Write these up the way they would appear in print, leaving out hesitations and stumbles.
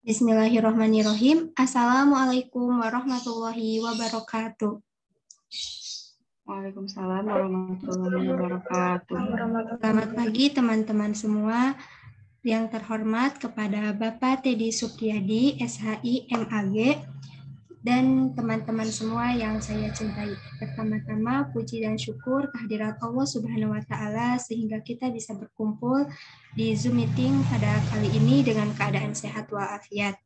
Bismillahirrahmanirrahim. Assalamualaikum warahmatullahi wabarakatuh. Waalaikumsalam warahmatullahi wabarakatuh. Selamat pagi teman-teman semua. Yang terhormat kepada Bapak Teddy Supriyadi, SHI, MAG, dan teman-teman semua yang saya cintai. Pertama-tama puji dan syukur kehadirat Allah Subhanahu wa taala sehingga kita bisa berkumpul di Zoom meeting pada kali ini dengan keadaan sehat walafiat.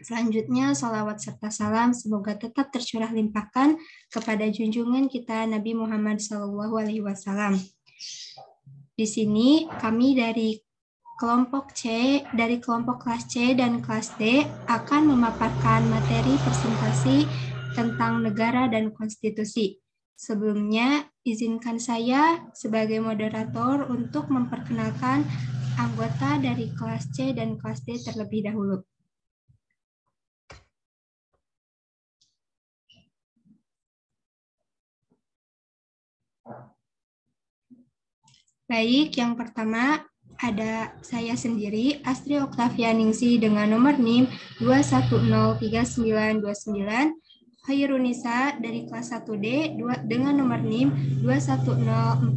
Selanjutnya, salawat serta salam semoga tetap tercurah limpahkan kepada junjungan kita Nabi Muhammad SAW. Di sini kami dari kelompok C, dari kelompok kelas C dan kelas D akan memaparkan materi presentasi tentang negara dan konstitusi. Sebelumnya, izinkan saya sebagai moderator untuk memperkenalkan anggota dari kelas C dan kelas D terlebih dahulu. Baik, yang pertama ada saya sendiri, Astri Oktavianingsi dengan nomor NIM 2103929, Khairunisa dari kelas 1D dengan nomor NIM 2104085,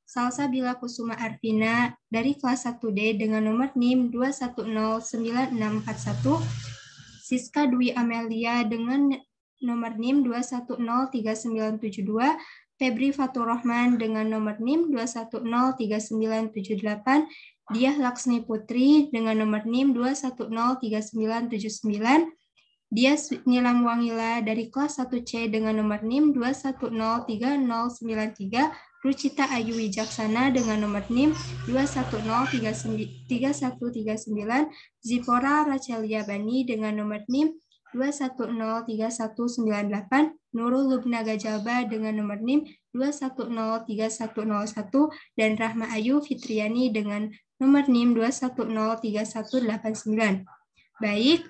Salsabila Kusuma Arvina dari kelas 1D dengan nomor NIM 2109641, Siska Dwi Amelia dengan nomor NIM 2103972, Febri Faturrahman dengan nomor NIM 2103978, Diah Laksmi Putri dengan nomor NIM 2103979, Diah Nilam Wangila dari kelas 1C dengan nomor NIM 2103093, Rucita Ayu Wijaksana dengan nomor NIM 2103139, Zipora Racelia Bani dengan nomor NIM 2103198, Nurul Lubna Gajalba dengan nomor NIM 2103101, dan Rahma Ayu Fitriani dengan nomor NIM 2103189. Baik,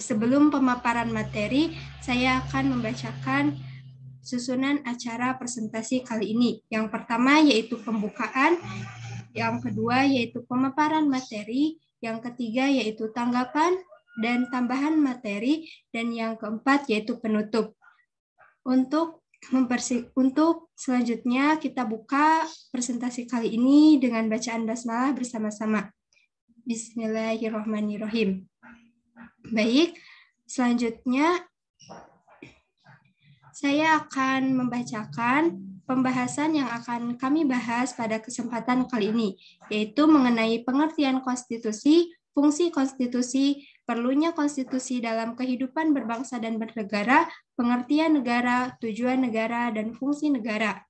sebelum pemaparan materi, saya akan membacakan susunan acara presentasi kali ini. Yang pertama yaitu pembukaan, yang kedua yaitu pemaparan materi, yang ketiga yaitu tanggapan dan tambahan materi, dan yang keempat yaitu penutup. Untuk selanjutnya kita buka presentasi kali ini dengan bacaan basmalah bersama-sama. Bismillahirrahmanirrahim. Baik, selanjutnya saya akan membacakan pembahasan yang akan kami bahas pada kesempatan kali ini, yaitu mengenai pengertian konstitusi, fungsi konstitusi, perlunya konstitusi dalam kehidupan berbangsa dan bernegara, pengertian negara, tujuan negara, dan fungsi negara.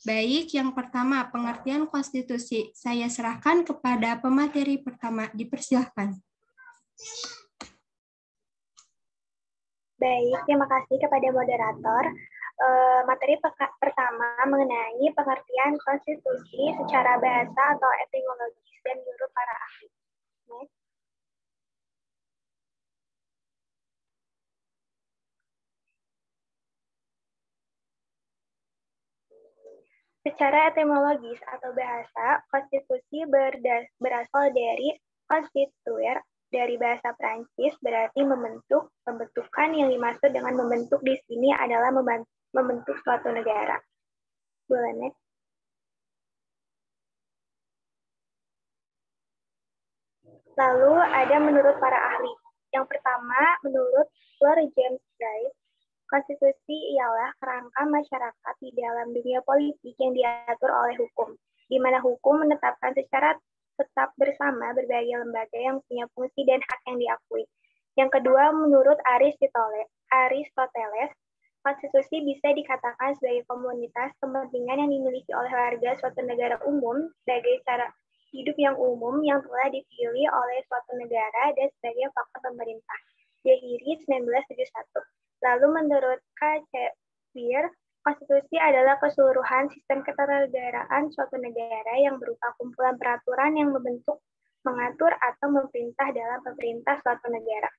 Baik, yang pertama, pengertian konstitusi. Saya serahkan kepada pemateri pertama, dipersilahkan. Baik, terima kasih kepada moderator. Materi pertama mengenai pengertian konstitusi secara bahasa atau etimologis dan menurut para ahli. Next. Secara etimologis atau bahasa, konstitusi berasal dari constituer, dari bahasa Prancis, berarti membentuk. Pembentukan yang dimaksud dengan membentuk di sini adalah membentuk suatu negara. Boleh next. Lalu ada menurut para ahli. Yang pertama, menurut Sir James Joyce, konstitusi ialah kerangka masyarakat di dalam dunia politik yang diatur oleh hukum, di mana hukum menetapkan secara tetap bersama berbagai lembaga yang punya fungsi dan hak yang diakui. Yang kedua, menurut Aristoteles, konstitusi bisa dikatakan sebagai komunitas kepentingan yang dimiliki oleh warga suatu negara umum sebagai cara hidup yang umum yang telah dipilih oleh suatu negara dan sebagai faktor pemerintah. Jahiri 1971. Lalu menurut K. C. Beer, konstitusi adalah keseluruhan sistem ketatanegaraan suatu negara yang berupa kumpulan peraturan yang membentuk, mengatur, atau memerintah dalam pemerintah suatu negara.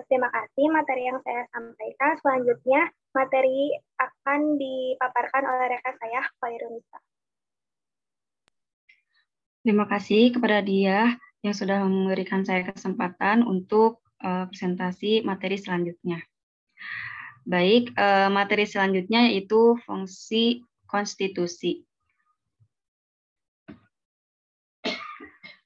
Terima kasih materi yang saya sampaikan. Selanjutnya, materi akan dipaparkan oleh rekan saya, Khairunisa. Terima kasih kepada dia yang sudah memberikan saya kesempatan untuk presentasi materi selanjutnya. Baik, materi selanjutnya yaitu fungsi konstitusi.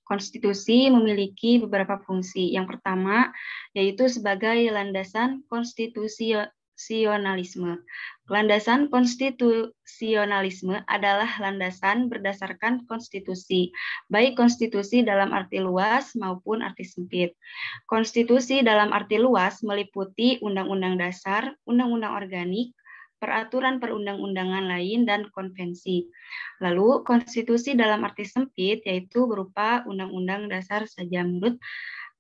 Konstitusi memiliki beberapa fungsi. Yang pertama yaitu sebagai landasan konstitusionalisme. Landasan konstitusionalisme adalah landasan berdasarkan konstitusi, baik konstitusi dalam arti luas maupun arti sempit. Konstitusi dalam arti luas meliputi Undang-Undang Dasar, Undang-Undang Organik, peraturan perundang-undangan lain, dan konvensi. Lalu, konstitusi dalam arti sempit yaitu berupa Undang-Undang Dasar saja menurut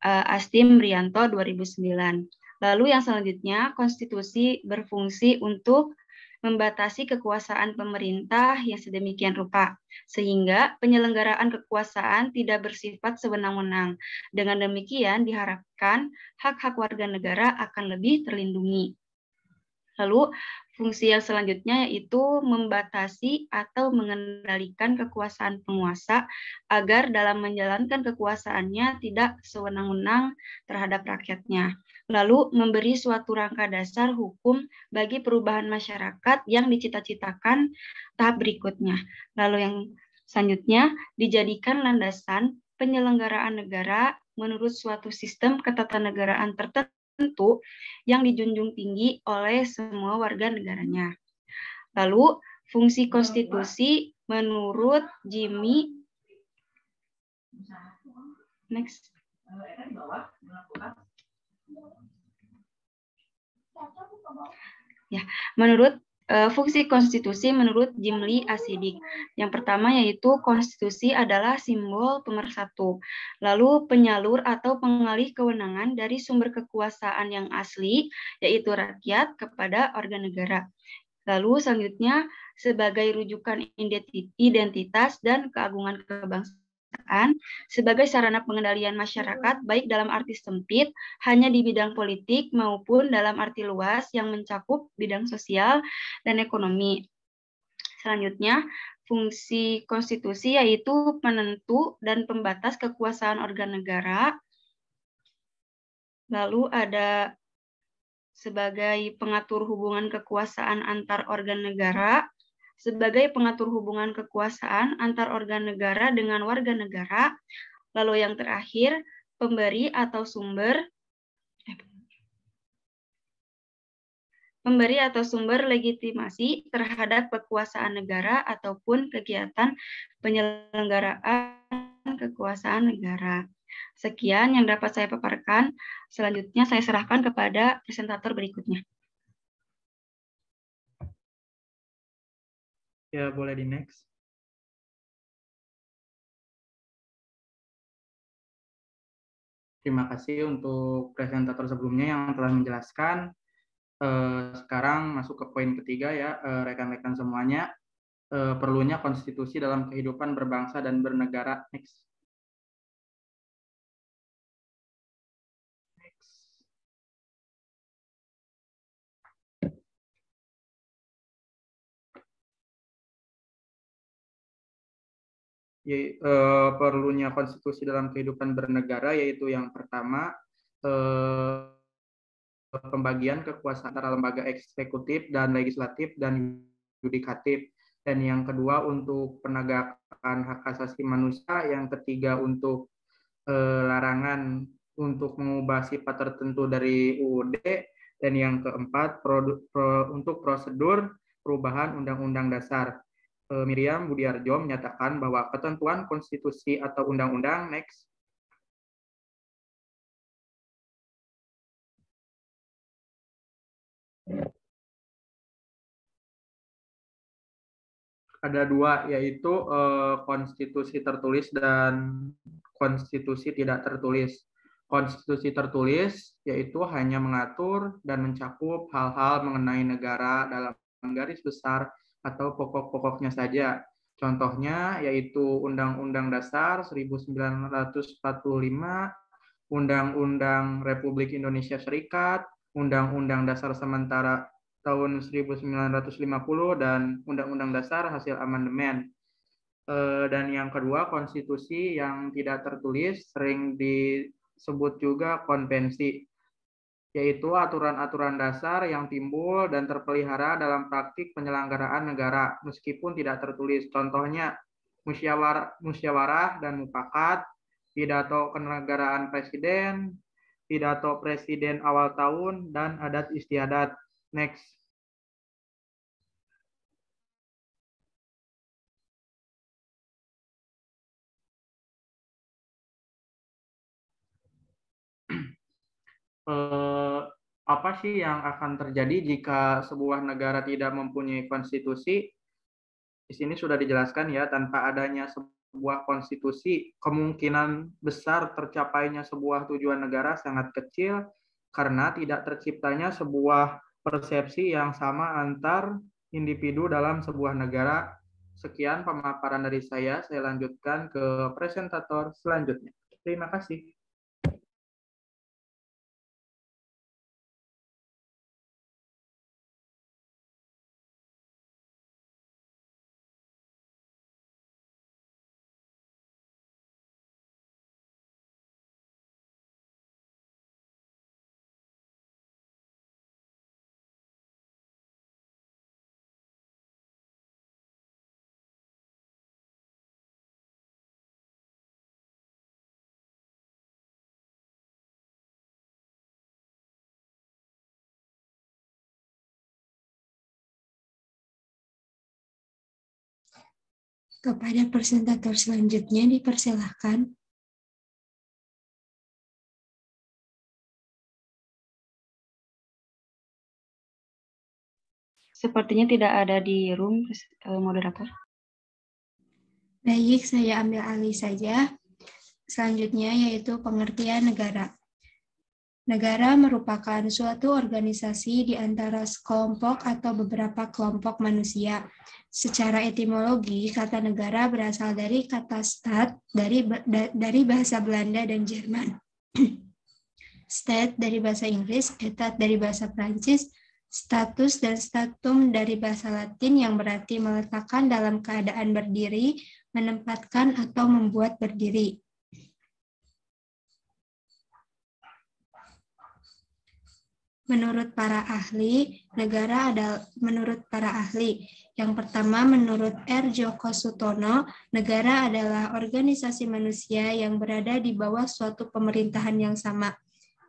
Astim Rianto 2009. Lalu yang selanjutnya, konstitusi berfungsi untuk membatasi kekuasaan pemerintah yang sedemikian rupa, sehingga penyelenggaraan kekuasaan tidak bersifat sewenang-wenang. Dengan demikian, diharapkan hak-hak warga negara akan lebih terlindungi. Lalu, fungsi yang selanjutnya yaitu membatasi atau mengendalikan kekuasaan penguasa agar dalam menjalankan kekuasaannya tidak sewenang-wenang terhadap rakyatnya. Lalu, memberi suatu rangka dasar hukum bagi perubahan masyarakat yang dicita-citakan tahap berikutnya. Lalu yang selanjutnya, dijadikan landasan penyelenggaraan negara menurut suatu sistem ketatanegaraan tertentu yang dijunjung tinggi oleh semua warga negaranya. Lalu, fungsi konstitusi menurut Jimmy. Next. Ya, menurut fungsi konstitusi menurut Jimli Asidik. Yang pertama yaitu konstitusi adalah simbol pemersatu. Lalu penyalur atau pengalih kewenangan dari sumber kekuasaan yang asli, yaitu rakyat, kepada organ negara. Lalu selanjutnya sebagai rujukan identitas dan keagungan kebangsaan sebagai sarana pengendalian masyarakat baik dalam arti sempit hanya di bidang politik maupun dalam arti luas yang mencakup bidang sosial dan ekonomi. Selanjutnya, fungsi konstitusi yaitu penentu dan pembatas kekuasaan organ negara. Lalu ada sebagai pengatur hubungan kekuasaan antar organ negara, sebagai pengatur hubungan kekuasaan antar organ negara dengan warga negara. Lalu yang terakhir, pemberi atau sumber legitimasi terhadap kekuasaan negara ataupun kegiatan penyelenggaraan kekuasaan negara. Sekian yang dapat saya paparkan. Selanjutnya saya serahkan kepada presentator berikutnya. Ya, boleh di next. Terima kasih untuk presentator sebelumnya yang telah menjelaskan. Sekarang masuk ke poin ketiga ya, rekan-rekan semuanya. Perlunya konstitusi dalam kehidupan berbangsa dan bernegara. Next. Perlunya konstitusi dalam kehidupan bernegara yaitu yang pertama pembagian kekuasaan antara lembaga eksekutif dan legislatif dan yudikatif, dan yang kedua untuk penegakan hak asasi manusia, yang ketiga untuk larangan untuk mengubah sifat tertentu dari UUD, dan yang keempat untuk prosedur perubahan Undang-Undang Dasar. Miriam Budiarjo menyatakan bahwa ketentuan konstitusi atau undang-undang, next, ada dua, yaitu konstitusi tertulis dan konstitusi tidak tertulis. Konstitusi tertulis yaitu hanya mengatur dan mencakup hal-hal mengenai negara dalam garis besar atau pokok-pokoknya saja. Contohnya yaitu Undang-Undang Dasar 1945, Undang-Undang Republik Indonesia Serikat, Undang-Undang Dasar Sementara tahun 1950, dan Undang-Undang Dasar hasil amandemen. Dan yang kedua, konstitusi yang tidak tertulis, sering disebut juga konvensi, yaitu aturan-aturan dasar yang timbul dan terpelihara dalam praktik penyelenggaraan negara, meskipun tidak tertulis. Contohnya, musyawarah dan mufakat, pidato kenegaraan presiden, pidato presiden awal tahun, dan adat istiadat. Next. Apa sih yang akan terjadi jika sebuah negara tidak mempunyai konstitusi? Di sini sudah dijelaskan ya, tanpa adanya sebuah konstitusi, kemungkinan besar tercapainya sebuah tujuan negara sangat kecil karena tidak terciptanya sebuah persepsi yang sama antar individu dalam sebuah negara. Sekian pemaparan dari saya lanjutkan ke presentator selanjutnya. Terima kasih. Kepada presentator selanjutnya dipersilahkan. Sepertinya tidak ada di room, moderator. Baik, saya ambil alih saja. Selanjutnya yaitu pengertian negara. Negara merupakan suatu organisasi di antara sekelompok atau beberapa kelompok manusia. Secara etimologi, kata negara berasal dari kata stat dari bahasa Belanda dan Jerman. State dari bahasa Inggris, etat dari bahasa Prancis, status dan statum dari bahasa Latin yang berarti meletakkan dalam keadaan berdiri, menempatkan atau membuat berdiri. Menurut para ahli, yang pertama menurut R. Djoko Sutono, negara adalah organisasi manusia yang berada di bawah suatu pemerintahan yang sama.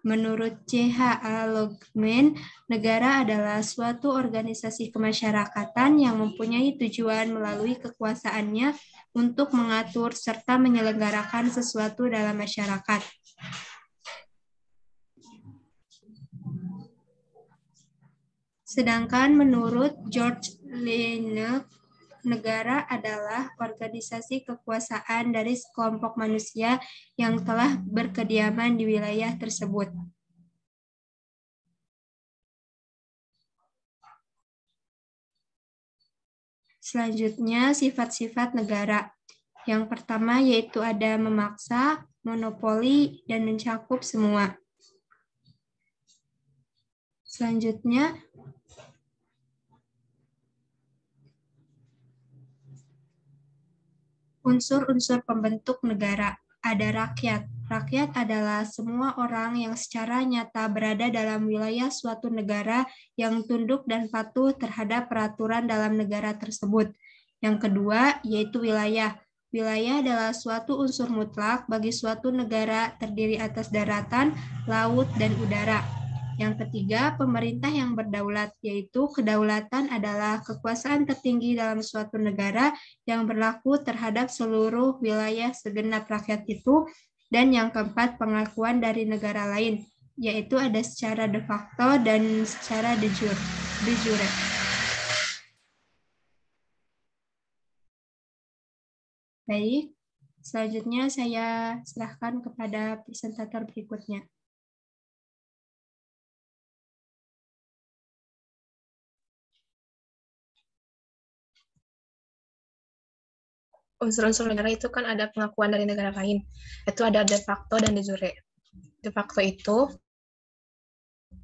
Menurut C.H.A. Logman, negara adalah suatu organisasi kemasyarakatan yang mempunyai tujuan melalui kekuasaannya untuk mengatur serta menyelenggarakan sesuatu dalam masyarakat. Sedangkan menurut George Laennec, negara adalah organisasi kekuasaan dari sekelompok manusia yang telah berkediaman di wilayah tersebut. Selanjutnya, sifat-sifat negara. Yang pertama yaitu ada memaksa, monopoli, dan mencakup semua. Selanjutnya, unsur-unsur pembentuk negara. Ada rakyat. Rakyat adalah semua orang yang secara nyata berada dalam wilayah suatu negara yang tunduk dan patuh terhadap peraturan dalam negara tersebut. Yang kedua, yaitu wilayah. Wilayah adalah suatu unsur mutlak bagi suatu negara terdiri atas daratan, laut, dan udara. Yang ketiga, pemerintah yang berdaulat, yaitu kedaulatan adalah kekuasaan tertinggi dalam suatu negara yang berlaku terhadap seluruh wilayah segenap rakyat itu. Dan yang keempat, pengakuan dari negara lain, yaitu ada secara de facto dan secara de jure. Baik, selanjutnya saya serahkan kepada presentator berikutnya. Unsur-unsur negara itu kan ada pengakuan dari negara lain. Itu ada de facto dan de jure. De facto itu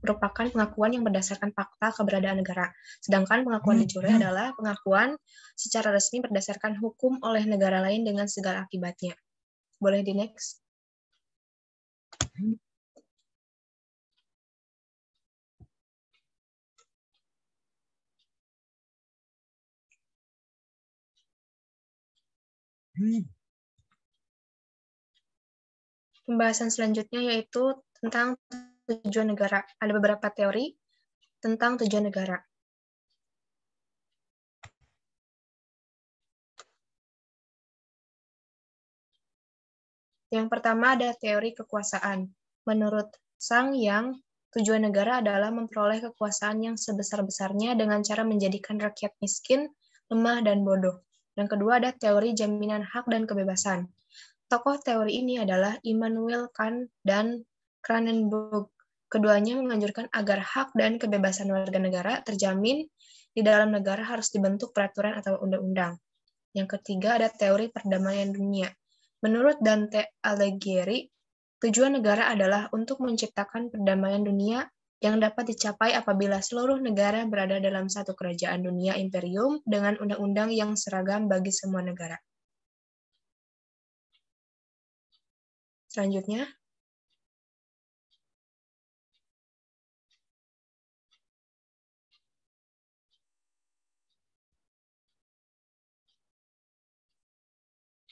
merupakan pengakuan yang berdasarkan fakta keberadaan negara. Sedangkan pengakuan de jure adalah pengakuan secara resmi berdasarkan hukum oleh negara lain dengan segala akibatnya. Boleh di next? Pembahasan selanjutnya yaitu tentang tujuan negara. Ada beberapa teori tentang tujuan negara. Yang pertama ada teori kekuasaan. Menurut Sang Yang, tujuan negara adalah memperoleh kekuasaan yang sebesar-besarnya dengan cara menjadikan rakyat miskin, lemah, dan bodoh. Yang kedua ada teori jaminan hak dan kebebasan. Tokoh teori ini adalah Immanuel Kant dan Cronenberg. Keduanya menganjurkan agar hak dan kebebasan warga negara terjamin di dalam negara harus dibentuk peraturan atau undang-undang. Yang ketiga ada teori perdamaian dunia. Menurut Dante Alighieri, tujuan negara adalah untuk menciptakan perdamaian dunia yang dapat dicapai apabila seluruh negara berada dalam satu kerajaan dunia imperium dengan undang-undang yang seragam bagi semua negara. Selanjutnya,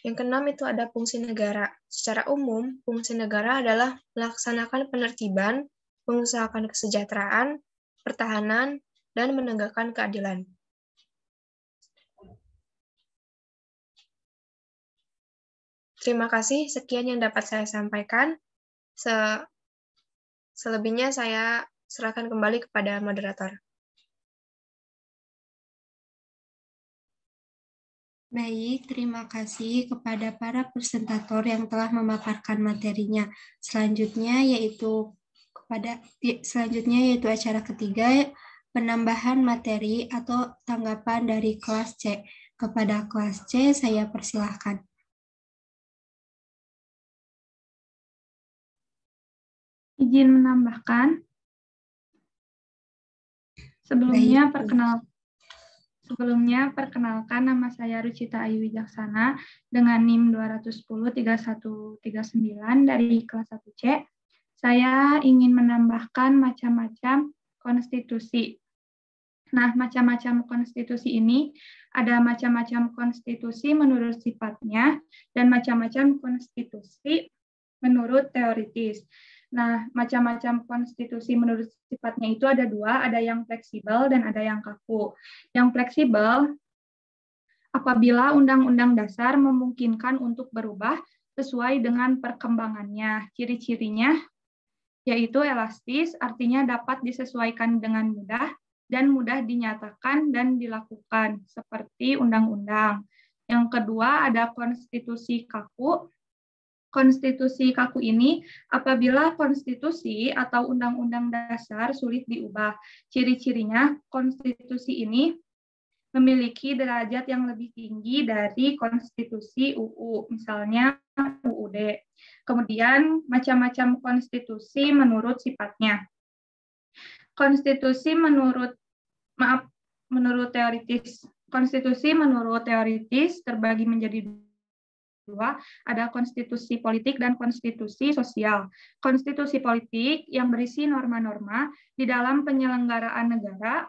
yang keenam itu ada fungsi negara. Secara umum, fungsi negara adalah melaksanakan penertiban, mengusahakan kesejahteraan, pertahanan, dan menegakkan keadilan. Terima kasih, sekian yang dapat saya sampaikan. Selebihnya saya serahkan kembali kepada moderator. Baik, terima kasih kepada para presentator yang telah memaparkan materinya. Selanjutnya yaitu acara ketiga, penambahan materi atau tanggapan dari kelas C. Kepada kelas C saya persilahkan. Izin menambahkan. Sebelumnya perkenalkan nama saya Rucita Ayu Wijaksana dengan NIM 210-3139 dari kelas 1C. Saya ingin menambahkan macam-macam konstitusi. Nah, macam-macam konstitusi ini ada macam-macam konstitusi menurut sifatnya dan macam-macam konstitusi menurut teoritis. Nah, macam-macam konstitusi menurut sifatnya itu ada dua, ada yang fleksibel dan ada yang kaku. Yang fleksibel, apabila Undang-Undang Dasar memungkinkan untuk berubah sesuai dengan perkembangannya. Ciri-cirinya yaitu elastis, artinya dapat disesuaikan dengan mudah dan mudah dinyatakan dan dilakukan, seperti undang-undang. Yang kedua ada konstitusi kaku. Konstitusi kaku ini apabila konstitusi atau undang-undang dasar sulit diubah. Ciri-cirinya konstitusi ini memiliki derajat yang lebih tinggi dari konstitusi UU, misalnya UUD. Kemudian macam-macam konstitusi menurut sifatnya. Konstitusi menurut teoritis. Konstitusi menurut teoritis terbagi menjadi dua, ada konstitusi politik dan konstitusi sosial. Konstitusi politik yang berisi norma-norma di dalam penyelenggaraan negara,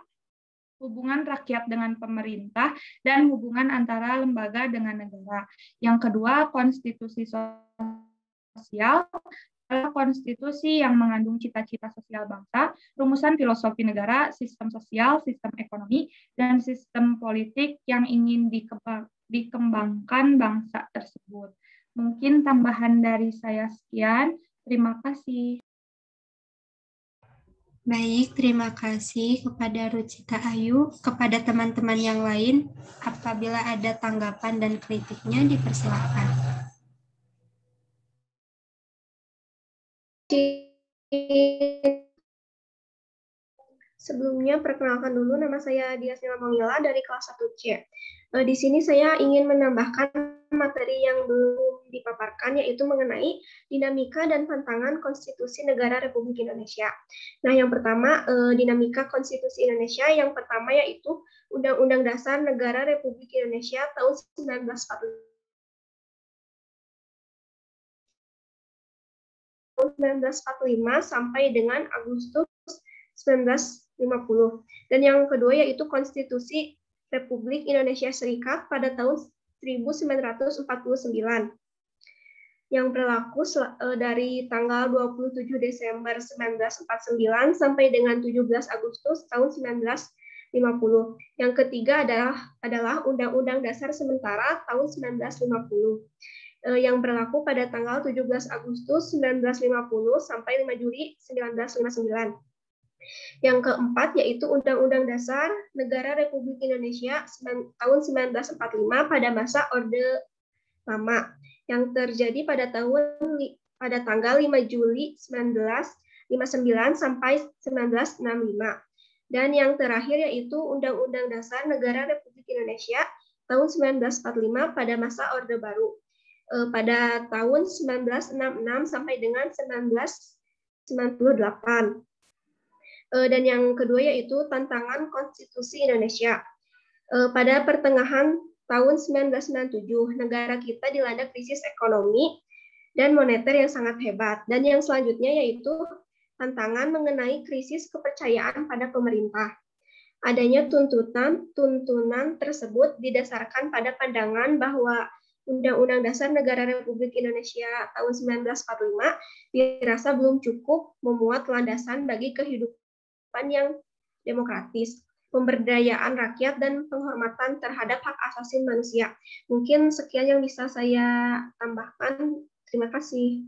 hubungan rakyat dengan pemerintah, dan hubungan antara lembaga dengan negara. Yang kedua, konstitusi sosial adalah konstitusi yang mengandung cita-cita sosial bangsa, rumusan filosofi negara, sistem sosial, sistem ekonomi, dan sistem politik yang ingin dikembangkan bangsa tersebut. Mungkin tambahan dari saya sekian. Terima kasih. Baik, terima kasih kepada Rucita Ayu. Kepada teman-teman yang lain, apabila ada tanggapan dan kritiknya, dipersilakan. Sebelumnya, perkenalkan dulu nama saya Dias Nila Mamila dari kelas 1C. Di sini saya ingin menambahkan materi yang belum dipaparkan, yaitu mengenai dinamika dan tantangan konstitusi negara Republik Indonesia. Nah, yang pertama, dinamika konstitusi Indonesia, yang pertama yaitu Undang-Undang Dasar Negara Republik Indonesia tahun 1945 sampai dengan Agustus 1950. Dan yang kedua yaitu Konstitusi Republik Indonesia Serikat pada tahun 1949 yang berlaku dari tanggal 27 Desember 1949 sampai dengan 17 Agustus tahun 1950. Yang ketiga adalah Undang-Undang Dasar Sementara tahun 1950 yang berlaku pada tanggal 17 Agustus 1950 sampai 5 Juli 1959. Yang keempat yaitu Undang-Undang Dasar Negara Republik Indonesia tahun 1945 pada masa Orde Lama yang terjadi pada tanggal 5 Juli 1959 sampai 1965. Dan yang terakhir yaitu Undang-Undang Dasar Negara Republik Indonesia tahun 1945 pada masa Orde Baru pada tahun 1966 sampai dengan 1998. Dan yang kedua yaitu tantangan konstitusi Indonesia. Pada pertengahan tahun 1997, negara kita dilanda krisis ekonomi dan moneter yang sangat hebat. Dan yang selanjutnya yaitu tantangan mengenai krisis kepercayaan pada pemerintah. Adanya tuntunan tersebut didasarkan pada pandangan bahwa Undang-Undang Dasar Negara Republik Indonesia tahun 1945 dirasa belum cukup memuat landasan bagi kehidupan yang demokratis, pemberdayaan rakyat, dan penghormatan terhadap hak asasi manusia. Mungkin sekian yang bisa saya tambahkan. Terima kasih.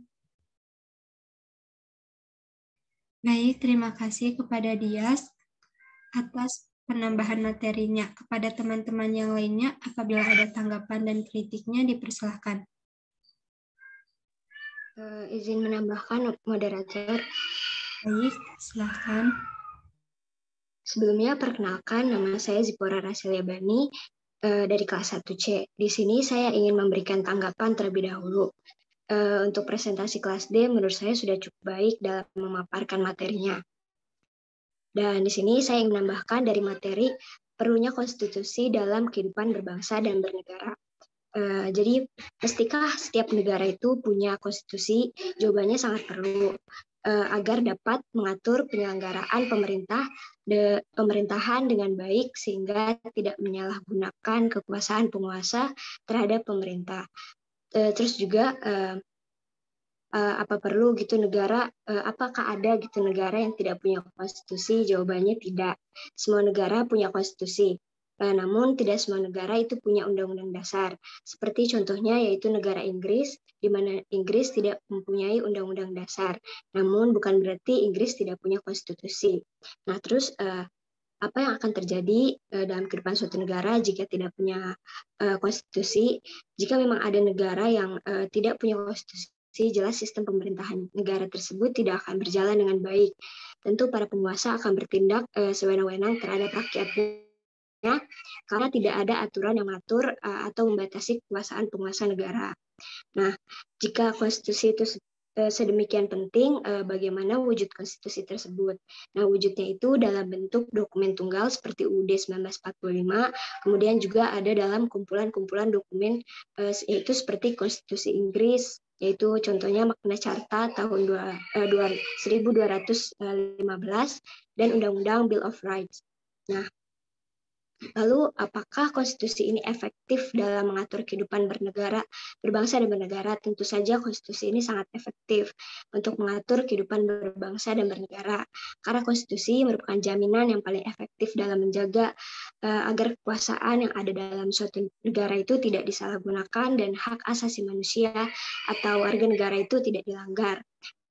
Baik, terima kasih kepada Dias atas penambahan materinya. Kepada teman-teman yang lainnya, apabila ada tanggapan dan kritiknya, dipersilahkan. Izin menambahkan, moderator. Baik, silahkan. Sebelumnya, perkenalkan, nama saya Zipora Rasilia Bani dari kelas 1C. Di sini saya ingin memberikan tanggapan terlebih dahulu. Untuk presentasi kelas D, menurut saya sudah cukup baik dalam memaparkan materinya. Dan di sini saya ingin menambahkan dari materi perlunya konstitusi dalam kehidupan berbangsa dan bernegara. Jadi, mestikah setiap negara itu punya konstitusi? Jawabannya sangat perlu. Agar dapat mengatur penyelenggaraan pemerintahan dengan baik sehingga tidak menyalahgunakan kekuasaan penguasa terhadap pemerintah. Terus juga apa perlu gitu negara, apakah ada gitu negara yang tidak punya konstitusi? Jawabannya tidak. Semua negara punya konstitusi. Namun tidak semua negara itu punya undang-undang dasar. Seperti contohnya yaitu negara Inggris, di mana Inggris tidak mempunyai undang-undang dasar. Namun bukan berarti Inggris tidak punya konstitusi. Nah, terus apa yang akan terjadi dalam kehidupan suatu negara jika tidak punya konstitusi? Jika memang ada negara yang tidak punya konstitusi, jelas sistem pemerintahan negara tersebut tidak akan berjalan dengan baik. Tentu para penguasa akan bertindak sewenang-wenang terhadap rakyatnya karena tidak ada aturan yang mengatur atau membatasi kekuasaan penguasa negara. Nah, jika konstitusi itu sedemikian penting, bagaimana wujud konstitusi tersebut? Nah, wujudnya itu dalam bentuk dokumen tunggal seperti UUD 1945, kemudian juga ada dalam kumpulan-kumpulan dokumen yaitu seperti Konstitusi Inggris, yaitu contohnya Magna Carta tahun 1215 dan Undang-Undang Bill of Rights. Nah, lalu, apakah konstitusi ini efektif dalam mengatur kehidupan berbangsa dan bernegara? Tentu saja konstitusi ini sangat efektif untuk mengatur kehidupan berbangsa dan bernegara. Karena konstitusi merupakan jaminan yang paling efektif dalam menjaga agar kekuasaan yang ada dalam suatu negara itu tidak disalahgunakan dan hak asasi manusia atau warga negara itu tidak dilanggar.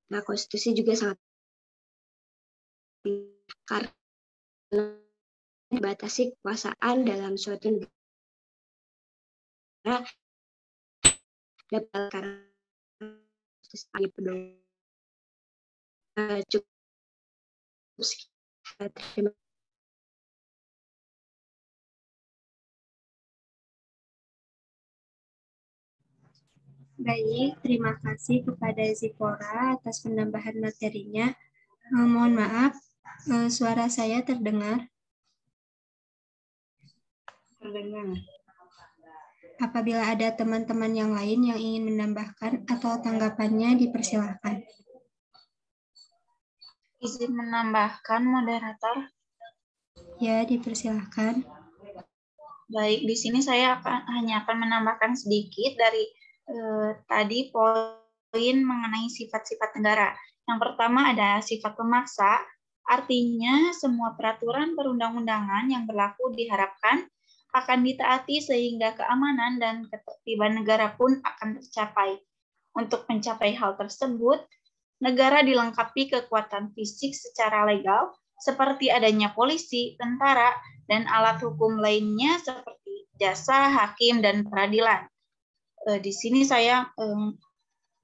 Nah, konstitusi juga sangat karena dibatasi kekuasaan dalam suatu negara dapat karena cukup terima Baik, terima kasih kepada Zipora atas penambahan materinya. Mohon maaf, suara saya terdengar. Terdengar. Apabila ada teman-teman yang lain yang ingin menambahkan atau tanggapannya, dipersilahkan. Izin menambahkan, moderator. Ya, dipersilahkan. Baik, di sini saya hanya akan menambahkan sedikit dari tadi poin mengenai sifat-sifat negara. Yang pertama ada sifat pemaksa, artinya semua peraturan perundang-undangan yang berlaku diharapkan akan ditaati sehingga keamanan dan ketertiban negara pun akan tercapai. Untuk mencapai hal tersebut, negara dilengkapi kekuatan fisik secara legal, seperti adanya polisi, tentara, dan alat hukum lainnya seperti jasa, hakim, dan peradilan. Di sini saya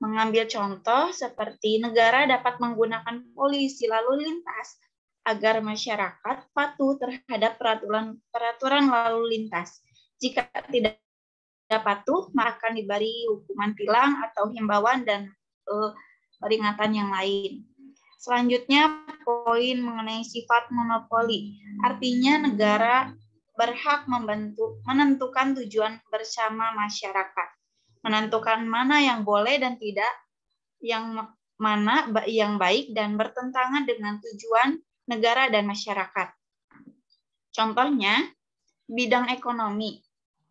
mengambil contoh seperti negara dapat menggunakan polisi lalu lintas agar masyarakat patuh terhadap peraturan lalu lintas. Jika tidak patuh, maka akan diberi hukuman tilang atau himbauan dan peringatan yang lain. Selanjutnya, poin mengenai sifat monopoli. Artinya negara berhak menentukan tujuan bersama masyarakat. Menentukan mana yang boleh dan tidak, yang mana yang baik dan bertentangan dengan tujuan negara dan masyarakat. Contohnya, bidang ekonomi.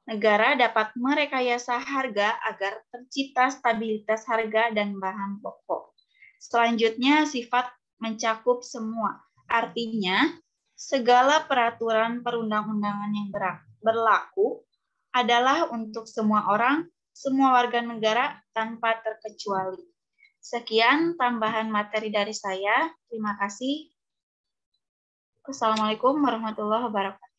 Negara dapat merekayasa harga agar tercipta stabilitas harga dan bahan pokok. Selanjutnya, sifat mencakup semua. Artinya, segala peraturan perundang-undangan yang berlaku adalah untuk semua orang, semua warga negara tanpa terkecuali. Sekian tambahan materi dari saya. Terima kasih. Assalamualaikum warahmatullahi wabarakatuh.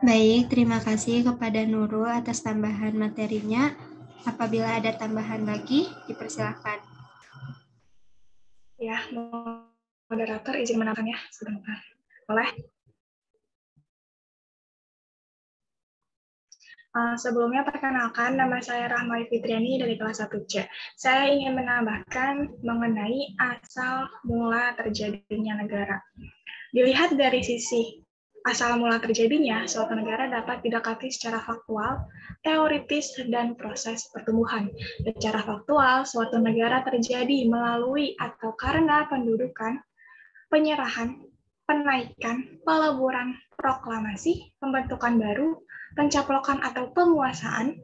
Baik, terima kasih kepada Nurul atas tambahan materinya. Apabila ada tambahan lagi, dipersilakan. Ya, moderator izin menambahkan ya sebentar. Boleh? Sebelumnya perkenalkan, nama saya Rahma Fitriani dari kelas 1C. Saya ingin menambahkan mengenai asal mula terjadinya negara. Dilihat dari sisi asal mula terjadinya, suatu negara dapat didekati secara faktual, teoritis, dan proses pertumbuhan. Secara faktual, suatu negara terjadi melalui atau karena pendudukan, penyerahan, penaikan, peleburan, proklamasi, pembentukan baru, pencaplokan atau penguasaan,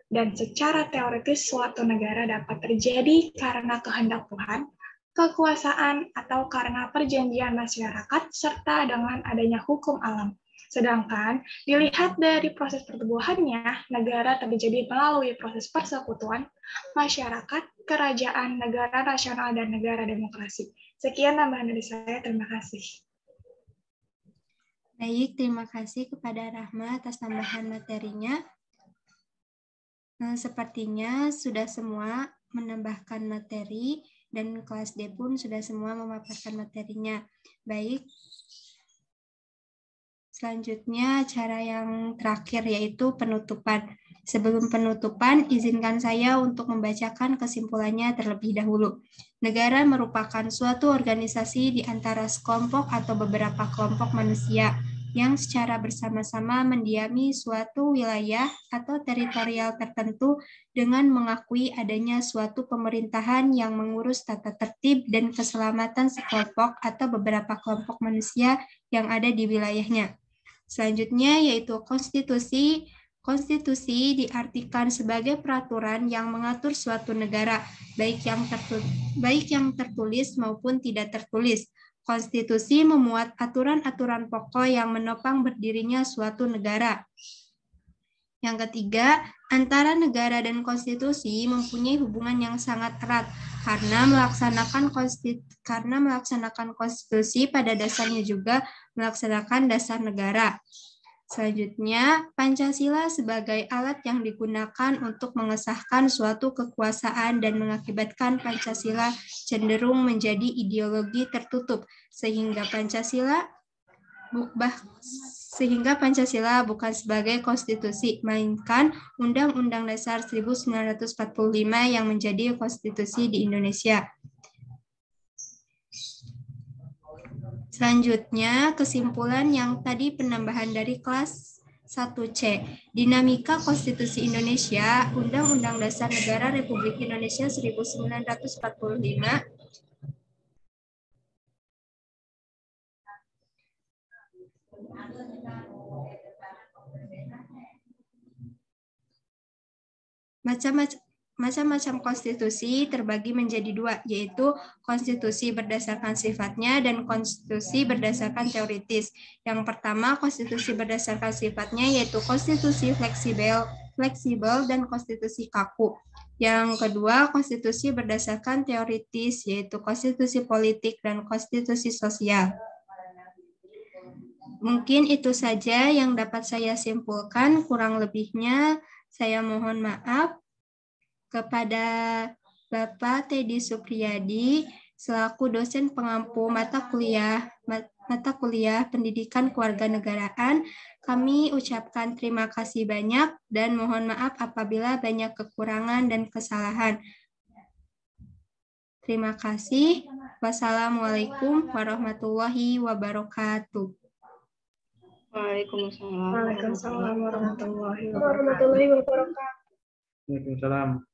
dan secara teoritis suatu negara dapat terjadi karena kehendak Tuhan, kekuasaan, atau karena perjanjian masyarakat, serta dengan adanya hukum alam. Sedangkan dilihat dari proses pertumbuhannya, negara terjadi melalui proses persekutuan, masyarakat, kerajaan, negara nasional, dan negara demokrasi. Sekian tambahan dari saya, terima kasih. Baik, terima kasih kepada Rahma atas tambahan materinya. Sepertinya sudah semua menambahkan materi dan kelas D pun sudah semua memaparkan materinya. Baik, selanjutnya acara yang terakhir yaitu penutupan. Sebelum penutupan, izinkan saya untuk membacakan kesimpulannya terlebih dahulu. Negara merupakan suatu organisasi di antara sekelompok atau beberapa kelompok manusia yang secara bersama-sama mendiami suatu wilayah atau teritorial tertentu dengan mengakui adanya suatu pemerintahan yang mengurus tata tertib dan keselamatan sekelompok atau beberapa kelompok manusia yang ada di wilayahnya. Selanjutnya yaitu konstitusi. Konstitusi diartikan sebagai peraturan yang mengatur suatu negara, baik yang tertulis maupun tidak tertulis. Konstitusi memuat aturan-aturan pokok yang menopang berdirinya suatu negara. Yang ketiga, antara negara dan konstitusi mempunyai hubungan yang sangat erat karena melaksanakan konstitusi pada dasarnya juga melaksanakan dasar negara. Selanjutnya, Pancasila sebagai alat yang digunakan untuk mengesahkan suatu kekuasaan dan mengakibatkan Pancasila cenderung menjadi ideologi tertutup, sehingga Pancasila sehingga Pancasila bukan sebagai konstitusi, melainkan Undang-Undang Dasar 1945 yang menjadi konstitusi di Indonesia. Selanjutnya, kesimpulan yang tadi penambahan dari kelas 1C. Dinamika Konstitusi Indonesia, Undang-Undang Dasar Negara Republik Indonesia 1945, macam-macam konstitusi terbagi menjadi dua, yaitu konstitusi berdasarkan sifatnya dan konstitusi berdasarkan teoritis. Yang pertama, konstitusi berdasarkan sifatnya yaitu konstitusi fleksibel dan konstitusi kaku. Yang kedua, konstitusi berdasarkan teoritis yaitu konstitusi politik dan konstitusi sosial. Mungkin itu saja yang dapat saya simpulkan, kurang lebihnya saya mohon maaf. Kepada Bapak Teddy Supriyadi selaku dosen pengampu mata kuliah Pendidikan Kewarganegaraan, kami ucapkan terima kasih banyak dan mohon maaf apabila banyak kekurangan dan kesalahan. Terima kasih. Wassalamualaikum warahmatullahi wabarakatuh. Waalaikumsalam. Waalaikumsalam warahmatullahi Warahmatullahi wabarakatuh. Waalaikumsalam.